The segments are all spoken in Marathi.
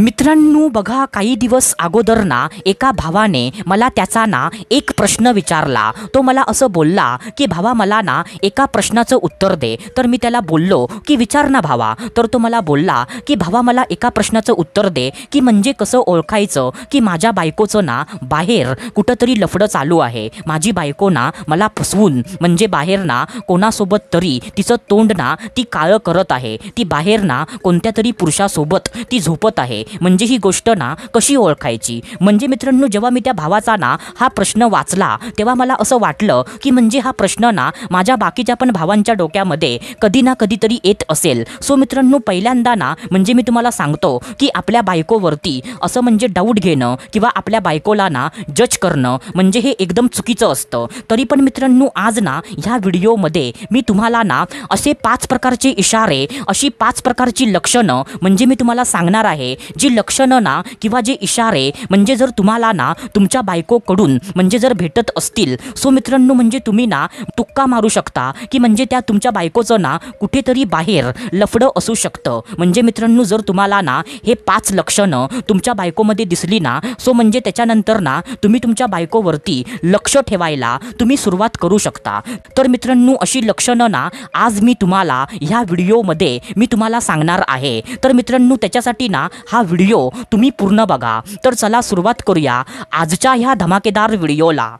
मित्रांनो बघा, काही दिवस अगोदर ना एका भावाने मला त्याचा ना एक प्रश्न विचारला। तो मला असं बोलला की भावा मला ना एका प्रश्नाचं उत्तर दे। तर मी त्याला बोललो की विचार ना भावा। तर तो मला बोलला की भावा मला एका प्रश्नाचं उत्तर दे की म्हणजे कसं ओळखायचं की माझ्या बायकोचं ना बाहेर कुठंतरी लफडं चालू आहे। माझी बायको ना मला फसवून म्हणजे बाहेर ना कोणासोबत तरी तिचं तोंड ना ती काळं करत आहे। ती बाहेर ना कोणत्या तरी पुरुषासोबत ती झोपत आहे। म्हणजे ही गोष्ट ना कशी ओळखायची। म्हणजे मित्रांनो जेव्हा मी त्या भावाचा ना हा प्रश्न वाचला तेव्हा मला असं वाटलं की म्हणजे हा प्रश्न ना माझ्या बाकीच्या पण भावांच्या डोक्यामध्ये कधी ना कधीतरी येत असेल। सो मित्रांनो पहिल्यांदा ना म्हणजे मी तुम्हाला सांगतो की आपल्या बायकोवरती असं म्हणजे डाऊट घेणं किंवा आपल्या बायकोला ना जज करणं म्हणजे हे एकदम चुकीचं असतं। तरी पण मित्रांनो आज ना ह्या व्हिडिओमध्ये मी तुम्हाला ना असे 5 प्रकारचे इशारे, अशी 5 प्रकारची लक्षणं म्हणजे मी तुम्हाला सांगणार आहे। जी लक्षणं ना किंवा जे इशारे म्हणजे जर तुम्हाला ना तुमच्या बायकोकडून म्हणजे जर भेटत असतील सो मित्रांनो म्हणजे तुम्ही ना तुक्का मारू शकता की म्हणजे त्या तुमच्या बायकोचं ना कुठेतरी बाहेर लफडं असू शकतं। म्हणजे मित्रांनो जर तुम्हाला ना हे 5 लक्षणं तुमच्या बायकोमध्ये दिसली ना सो म्हणजे त्याच्यानंतर ना तुम्ही तुमच्या बायकोवरती लक्ष ठेवायला तुम्ही सुरुवात करू शकता। तर मित्रांनो अशी लक्षणं ना आज मी तुम्हाला ह्या व्हिडिओमध्ये मी तुम्हाला सांगणार आहे। तर मित्रांनो त्याच्यासाठी ना हा व्हिडिओ तुम्ही पूर्ण बघा। तर चला सुरुवात करूया आजच्या ह्या धमाकेदार व्हिडिओला।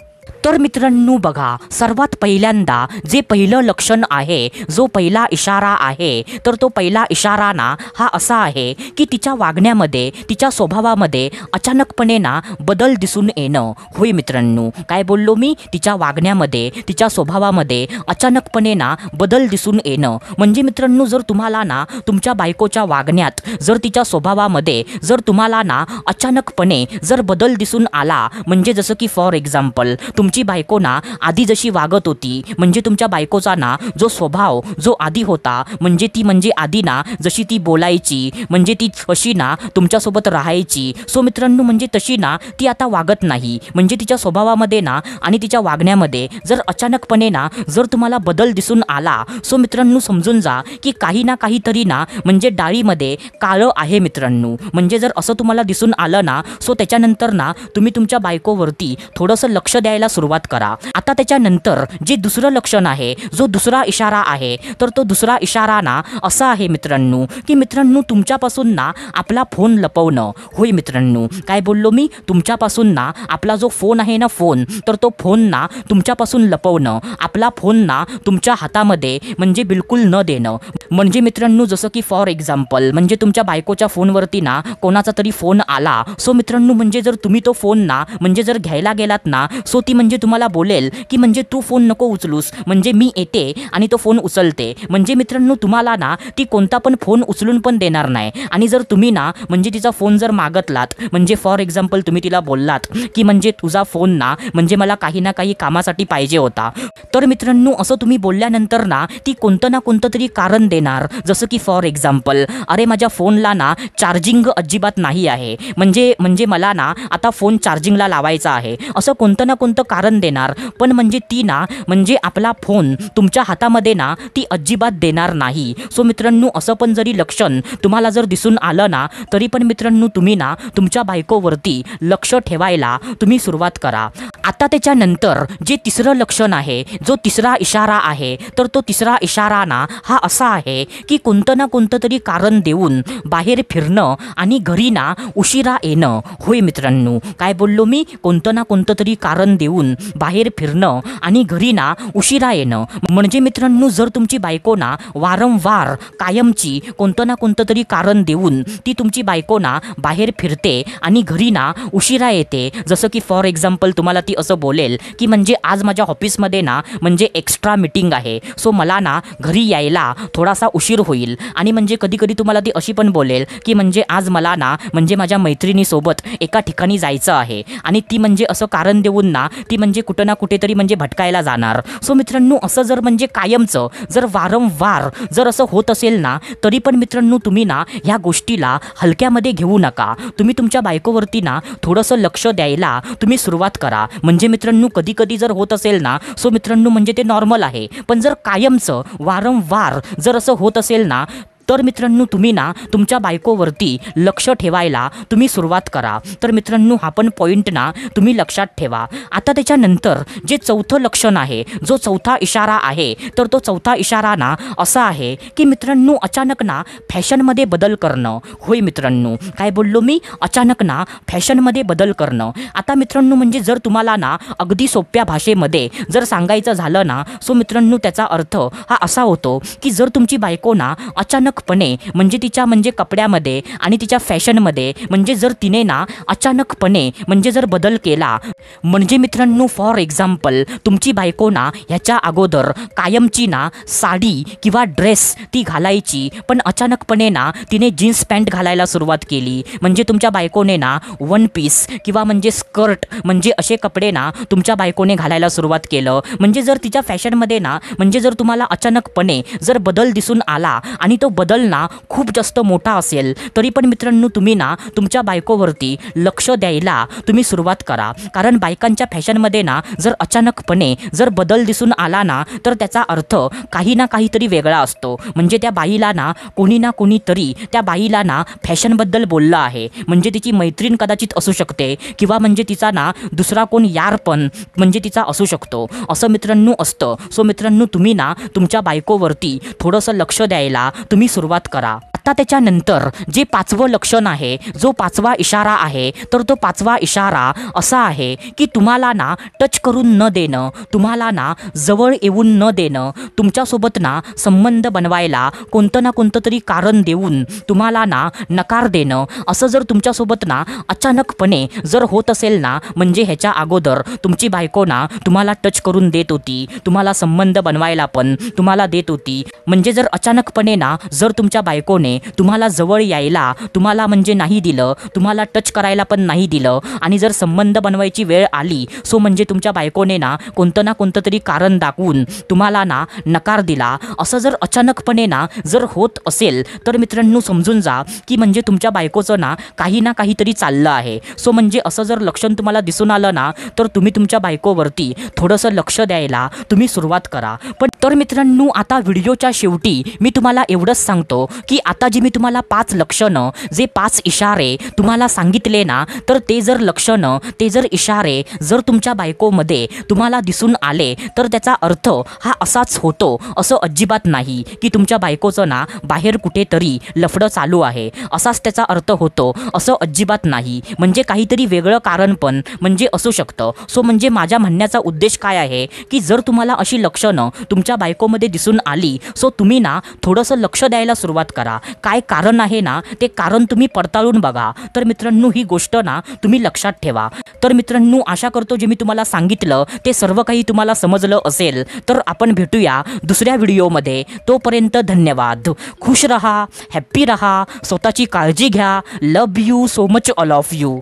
तर मित्रांनो बघा, सर्वात पहिल्यांदा जे पहिलं लक्षण आहे, जो पहिला इशारा आहे, तर तो पहिला इशारा ना हा असा आहे की तिच्या वागण्यामध्ये, तिच्या स्वभावामध्ये अचानकपणे ना बदल दिसून येणं। होय मित्रांनो, काय बोललो मी? तिच्या वागण्यामध्ये, तिच्या स्वभावामध्ये अचानकपणे ना बदल दिसून येणं। म्हणजे मित्रांनो जर तुम्हाला ना तुमच्या बायकोच्या वागण्यात, जर तिच्या स्वभावामध्ये जर तुम्हाला ना अचानकपणे जर बदल दिसून आला, म्हणजे जसं की फॉर एक्झाम्पल तुमची बायको ना आधी जशी वागत होती, म्हणजे तुमच्या बायकोचा ना जो स्वभाव जो आधी होता, म्हणजे ती म्हणजे आधी ना जशी ती बोलायची, म्हणजे ती अशी ना तुमच्यासोबत राहायची, सो मित्रांनो म्हणजे तशी ना ती आता वागत नाही। म्हणजे तिच्या स्वभावामध्ये ना आणि तिच्या वागण्यामध्ये जर अचानकपणे ना जर तुम्हाला बदल दिसून आला सो मित्रांनो समजून जा की काही ना काहीतरी ना म्हणजे डाळीमध्ये काळं आहे मित्रांनो। म्हणजे जर असं तुम्हाला दिसून आलं ना सो त्याच्यानंतर ना तुम्ही तुमच्या बायकोवरती थोडंसं लक्ष द्यायला सुरुवात करा। आता त्याच्यानंतर जे दुसरं लक्षण आहे, जो दुसरा इशारा आहे, तर तो दुसरा इशारा ना असा आहे मित्रांनो की मित्रांनो तुमच्यापासून ना आपला फोन लपवणं। होय मित्रांनो, काय बोललो मी? तुमच्यापासून ना आपला जो फोन आहे ना फोन, तर तो फोन ना तुमच्यापासून लपवणं, आपला फोन ना तुमच्या हातामध्ये म्हणजे बिलकुल न देणं। म्हणजे मित्रांनो जसं की फॉर एक्झाम्पल म्हणजे तुमच्या बायकोच्या फोनवरती ना कोणाचा तरी फोन आला सो मित्रांनो म्हणजे जर तुम्ही तो फोन ना म्हणजे जर घ्यायला गेलात ना सो ती म्हणजे तुम्हाला बोलेल की म्हणजे तू फोन नको उचलूस, म्हणजे मी येते आणि तो फोन उचलते। म्हणजे मित्रांनो तुम्हाला ना ती कोणता पण फोन उचलून पण देणार नाही। आणि जर तुम्ही ना म्हणजे तिचा फोन जर मागतलात, म्हणजे फॉर एक्झाम्पल तुम्ही तिला बोललात की म्हणजे तुझा फोन ना म्हणजे मला काही ना काही कामासाठी पाहिजे होता, तर मित्रांनो असं तुम्ही बोलल्यानंतर ना ती कोणतं ना कोणतं तरी कारण देणार। जसं की फॉर एक्झाम्पल अरे माझ्या फोनला ना चार्जिंग अजिबात नाही आहे, म्हणजे मला ना आता फोन चार्जिंगला लावायचा आहे, असं कोणतं ना कोणतं कारण देणार। पण म्हणजे ती ना म्हणजे आपला फोन तुमच्या हातामध्ये ना ती अजिबात देणार नाही। सो मित्रांनो असं पण जरी लक्षण तुम्हाला जर दिसून आलं ना तरी पण मित्रांनो तुम्ही ना तुमच्या बायकोवरती लक्ष ठेवायला तुम्ही सुरुवात करा। आता त्याच्यानंतर जे तिसरं लक्षण आहे, जो तिसरा इशारा आहे, तर तो तिसरा इशारा ना हा असा आहे की कोणतं ना कोणतं तरी कारण देऊन बाहेर फिरणं आणि घरी ना उशिरा येणं। होय मित्रांनो, काय बोललो मी? कोणतं ना कोणतं तरी कारण देऊन बाहेर फिरणं आणि घरी ना उशिरा येणं। म्हणजे मित्रांनो जर तुमची बायको ना वारंवार कायमची कोणतं ना कोणतं तरी कारण देऊन ती तुमची बायको ना बाहेर फिरते आणि घरी ना उशिरा येते, जसं की फॉर एक्झाम्पल तुम्हाला ती असं बोलेल की म्हणजे आज माझ्या ऑफिसमध्ये ना म्हणजे एक्स्ट्रा मीटिंग आहे सो मला ना घरी यायला थोडासा उशीर होईल। आणि म्हणजे कधी कधी तुम्हाला ती अशी पण बोलेल की म्हणजे आज मला ना म्हणजे माझ्या मैत्रिणीसोबत एका ठिकाणी जायचं आहे, आणि ती म्हणजे असं कारण देऊन ना ती म्हणजे कुठं ना कुठेतरी म्हणजे भटकायला जाणार। सो मित्रांनो असं जर म्हणजे कायमचं जर वारंवार जर असं होत असेल ना तरी पण मित्रांनो तुम्ही ना ह्या गोष्टीला हलक्यामध्ये घेऊ नका। तुम्ही तुमच्या बायकोवरती ना थोडंसं लक्ष द्यायला तुम्ही सुरुवात करा। म्हणजे मित्रांनो कधी कधी जर होत असेल ना सो मित्रांनो म्हणजे ते नॉर्मल आहे, पण जर कायमचं वारंवार जर असं होत असेल ना तर मित्रांनो तुम्ही ना तुमच्या बायकोवरती लक्ष ठेवायला तुम्ही सुरुवात करा. तर मित्रांनो हा पण पॉईंट ना तुम्ही लक्षात ठेवा. आता त्याच्यानंतर जे चौथं लक्षण आहे, जो चौथा इशारा आहे, तर तो चौथा इशारा ना असा आहे की मित्रांनो अचानक ना फॅशनमध्ये बदल करणं. होय मित्रांनो, काय बोललो मी? अचानक ना फॅशनमध्ये बदल करणं. आता मित्रांनो म्हणजे जर तुम्हाला ना अगदी सोप्या भाषेमध्ये जर सांगायचं झालं ना, सो मित्रांनो त्याचा अर्थ हा असा होतो की जर तुमची बायको ना अचानकपणे म्हणजे तिच्या म्हणजे कपड्यामध्ये आणि तिच्या फॅशनमध्ये म्हणजे जर तिने ना अचानकपणे म्हणजे जर बदल केला, म्हणजे मित्रांनो फॉर एक्झाम्पल तुमची बायको ना ह्याच्या अगोदर कायमची ना साडी किंवा ड्रेस ती घालायची, पण अचानकपणे ना तिने जीन्स पॅन्ट घालायला सुरुवात केली. म्हणजे तुमच्या बायकोने ना वन पीस किंवा म्हणजे स्कर्ट म्हणजे असे कपडे ना तुमच्या बायकोने घालायला सुरुवात केलं. म्हणजे जर तिच्या फॅशनमध्ये ना म्हणजे जर तुम्हाला अचानकपणे जर बदल दिसून आला आणि तो बदल ना खूप जास्त मोठा असेल, तरी पण मित्रांनो तुम्ही ना तुमच्या बायकोवरती लक्ष द्यायला तुम्ही सुरुवात करा. कारण बायकांच्या फॅशनमध्ये ना जर अचानकपणे जर बदल दिसून आला ना, तर त्याचा अर्थ काही ना काहीतरी वेगळा असतो. म्हणजे त्या बाईला ना कोणी ना कोणीतरी त्या बाईला ना फॅशनबद्दल बोललं आहे. म्हणजे तिची मैत्रीण कदाचित असू शकते किंवा म्हणजे तिचा ना दुसरा कोण यार पण म्हणजे तिचा असू शकतो, असं मित्रांनो असतं. सो मित्रांनो तुम्ही ना तुमच्या बायकोवरती थोडंसं लक्ष द्यायला तुम्ही सुरुवात करा. आता त्याच्यानंतर जे पाचवं लक्षण आहे, जो पाचवा इशारा आहे, तर तो पाचवा इशारा असा आहे की तुम्हाला ना टच करून न देणं, तुम्हाला ना जवळ येऊन न देणं, तुमच्यासोबत ना संबंध बनवायला कोणतं ना कोणतं तरी कारण देऊन तुम्हाला ना नकार देणं, असं जर तुमच्यासोबत ना अचानकपणे जर होत असेल ना, म्हणजे ह्याच्या अगोदर तुमची बायको ना तुम्हाला टच करून देत होती, तुम्हाला संबंध बनवायला पण तुम्हाला देत होती, म्हणजे जर अचानकपणे ना जर तुमच्या बायकोने तुम्हाला जवळ यायला तुम्हाला म्हणजे नाही दिलं, तुम्हाला टच करायला पण नाही दिलं आणि जर संबंध बनवायची वेळ आली, सो म्हणजे तुमच्या बायकोने ना कोणतं ना कोणतं तरी कारण दाखवून तुम्हाला ना नकार दिला, असं जर अचानकपणे ना जर होत असेल, तर मित्रांनो समजून जा की म्हणजे तुमच्या बायकोचं ना काही ना काहीतरी चाललं आहे. सो म्हणजे असं जर लक्षण तुम्हाला दिसून आलं ना, तर तुम्ही तुमच्या बायकोवरती थोडंसं लक्ष द्यायला तुम्ही सुरुवात करा. पण तर मित्रांनो आता व्हिडिओच्या शेवटी मी तुम्हाला एवढंच सांगतो की आता जी मी तुम्हाला 5 लक्षणं, जे 5 इशारे तुम्हाला सांगितले ना, तर ते जर लक्षणं, ते जर इशारे जर तुमच्या बायकोमध्ये तुम्हाला दिसून आले, तर त्याचा अर्थ हा असाच होतो असं अजिबात नाही की तुमच्या बायकोचं ना बाहेर कुठेतरी लफडं चालू आहे, असाच त्याचा अर्थ होतो असं अजिबात नाही. म्हणजे काहीतरी वेगळं कारण पण म्हणजे असू शकतं. सो म्हणजे माझ्या म्हणण्याचा उद्देश काय आहे की जर तुम्हाला अशी लक्षणं तुमच्या बायकोमध्ये दिसून आली, सो तुम्ही ना थोडंसं लक्ष द्यायला सुरुवात करा. काय कारण आहे ना, ते कारण तुम्ही पडताळून बघा. तर मित्रांनो ही गोष्ट ना तुम्ही लक्षात ठेवा. तर मित्रांनो आशा करतो जे मी तुम्हाला सांगितलं ते सर्व काही तुम्हाला समजलं असेल. तर आपण भेटूया दुसऱ्या व्हिडिओमध्ये. तोपर्यंत धन्यवाद. खुश रहा, हॅप्पी रहा, स्वतःची काळजी घ्या. Love you so much all of you.